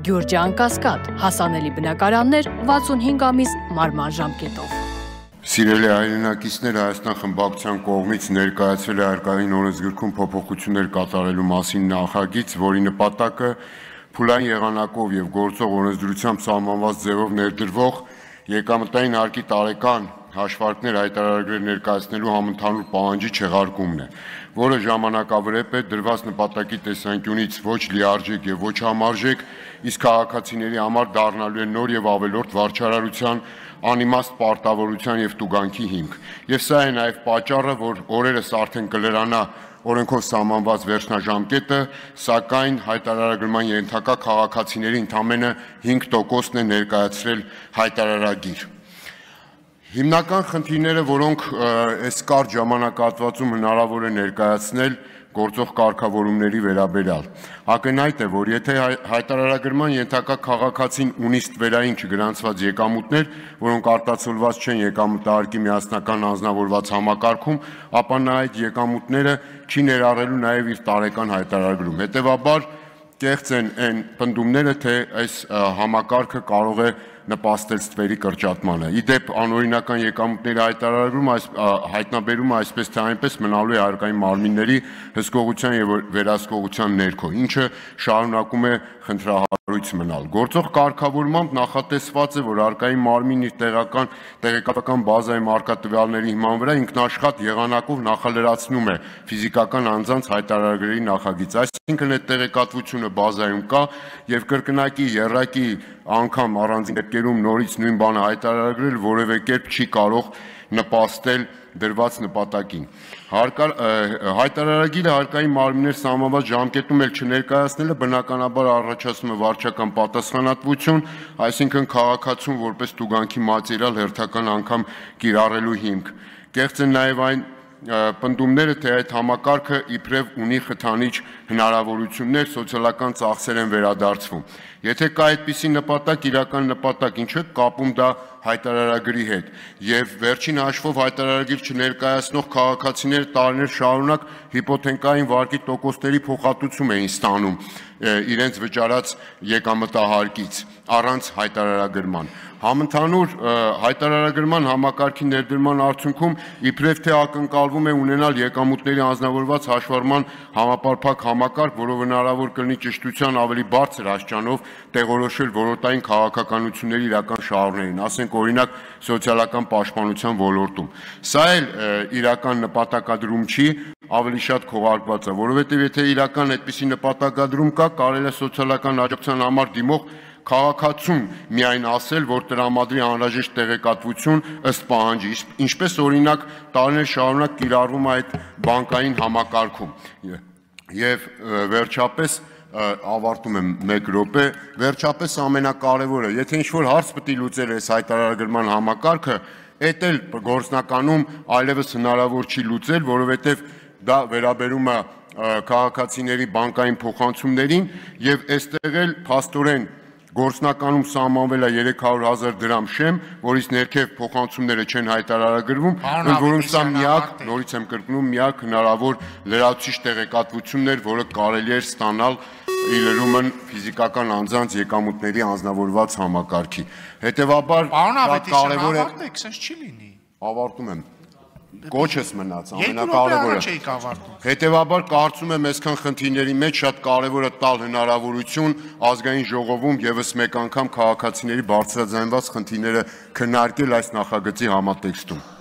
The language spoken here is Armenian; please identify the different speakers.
Speaker 1: Գյուրջան Կասկադ, հասանելի բնակարաններ 65 ամիս մարման ժամկետով։
Speaker 2: Սիրելի հայրենակիցներ, Հայաստան խմբակցության կողմից ներկայացվել է հարկային օրենսգրքում փոփոխություններ կատարելու մասին նախագիծ, որի նպատակը փուլային եղանակով եւ գործող օրենսդրությամբ սահմանված ձևով ներդրվող եկամտային հարկի տարեկան հաշվարկներ հայտարարագրեր ներկայացնելու համընդհանուր պահանջի չեղարկումն է, որը ժամանակավրեպ է, դրված նպատակի տեսանկյունից ոչ լիարժեք եւ ոչ համարժեք, իսկ քաղաքացիների համար դառնալու է նոր եւ ավելորդ վարչարարության, անիմաստ պարտավորության եւ տուգանքի հիմք։ Եվ սա է նաեւ պատճառը, որ օրերս արդեն կլրանա օրենքով սահմանված վերջնաժամկետը, սակայն հայտարարագրման ենթակա քաղաքացիների ընդամենը 5%-ն է ներկայացրել հայտարարագիր։ Հիմնական խնդիրները, որոնք այս կարճ ժամանակահատվածում հնարավոր է ներկայացնել գործող կարգավորումների վերաբերյալ, ակնհայտ է, որ եթե հայտարարագրման ենթակա քաղաքացին ունի ստվերային չգրանցված եկամուտներ, որոնք արտացոլված չեն եկամտահարկի միասնական անձնավորված համակարգում, ապա նա այդ եկամուտները չի ներառելու նաև իր տարեկան հայտարարագրում։ Հետևաբար կեղծ են այն պնդումները, թե այս համակարգը կարող է նպաստել ստվերի կրճատմանը։ Իդեպ անօրինական եկամուտների հայտնաբերումը այսպես թե այնպես մնալու է հարկային մարմինների հսկողության եւ վերահսկողության ներքո, ինչը շարունակում է խնդրահարույց մնալ։ Գործող կարգավորմամբ նախատեսված է, որ հարկային մարմինն իր տեղեկատվական բազայում առկա տվյալների հիման վրա ինքնաշխատ եղանակով նախալրացնում է ֆիզիկական անձանց հայտարարագրերի նախագիծ, այսինքն այդ տեղեկատվությունը բազայում կա եւ կրկնակի, եռակի անգամ առանձին դեպքերում նորից նույն բանը հայտարարագրել որևէ կերպ չի կարող նպաստել դրված նպատակին։ Հայտարարագիրը հարկային մարմիններ սահմանված ժամկետում էլ չներկայացնելը բնականաբար առաջացնում է վարչական պատասխանատվություն, այսինքն քաղաքացուն որպես տուգանքի մատերիալ հերթական անգամ կիրառելու հիմք։ Կեղծ են նաև այն պնդումները, թե այդ համակարգը իբրև ունի խթանիչ հնարավորություններ, սոցիալական ծախսեր են վերադարձվում։ Եթե կա այդպիսի նպատակ, իրական նպատակ, ինչու է կապում դա հայտարարագրի հետ, եւ վերջին հաշվով հայտարարագիր չներկայացնող քաղաքացիները տարիներ շարունակ հիպոթեկային վարկի տոկոսների փոխհատուցում էին ստանում իրենց վճարած եկամտահարկից առանց հայտարարագրման։ Համընդհանուր հայտարարագրման համակարգի ներդրման արդյունքում իբրև թե ակնկալվում է ունենալ եկամուտների անձնավորված հաշվառման համապարփակ համակարգ, որով հնարավոր կլինի ճշտության ավելի բարձր աստիճանով տեղորոշել ոլորտային քաղաքականությունների իրական շահառուներին, ասենք օրինակ սոցիալական պաշտպանության ոլորտում։ Սա էլ իրական նպատակադրում չի, ավելի շատ քողարկված է, որովհետև եթե իրական այդպիսի նպատակադրում կա, կարելի է սոցիալական աջակցության համար դիմող քաղաքացուն միայն ասել, որ տրամադրի անհրաժեշտ տեղեկատվություն ըստ պահանջի, ինչպես օրինակ տարիներ շարունակ կիրառվում է այդ բանկային համակարգում։ Եվ վերջապես ավարտում եմ 1 րոպե, վերջապես ամենակարևորը, եթե ինչ-որ հարց պետք է լուծել այս հայտարարագրման համակարգը, այդ էլ գործնականում այլևս հնարավոր չի լուծել, որովհետև դա վերաբերում է քաղաքացիների բանկային փոխանցումներին եւ այստեղ էլ փաստորեն գործնականում սահմանվել է 300,000 դրամ շեմ, որից ներքև փոխանցումները չեն հայտարարագրվում, որում սա միակ, նորից եմ կրկնում, միակ հնարավոր լրացուցիչ տեղեկատվությունն էր, որը կարելի էր ստանալ ի լրումն ֆիզիկական անձանց եկամուտների անձնավորված համակարգի։ Հետևաբար կարևոր է ավարտում եմ։ Կոչս մնաց, ամենակարևորը։ Հետևաբար կարծում եմ այսքան խնդիրների մեջ շատ կարևոր է տալ հնարավորություն ազգային ժողովում եւս մեկ անգամ քաղաքացիների բարձրաձայնված խնդիրները քննարկել այս նախագծի համատեքստում։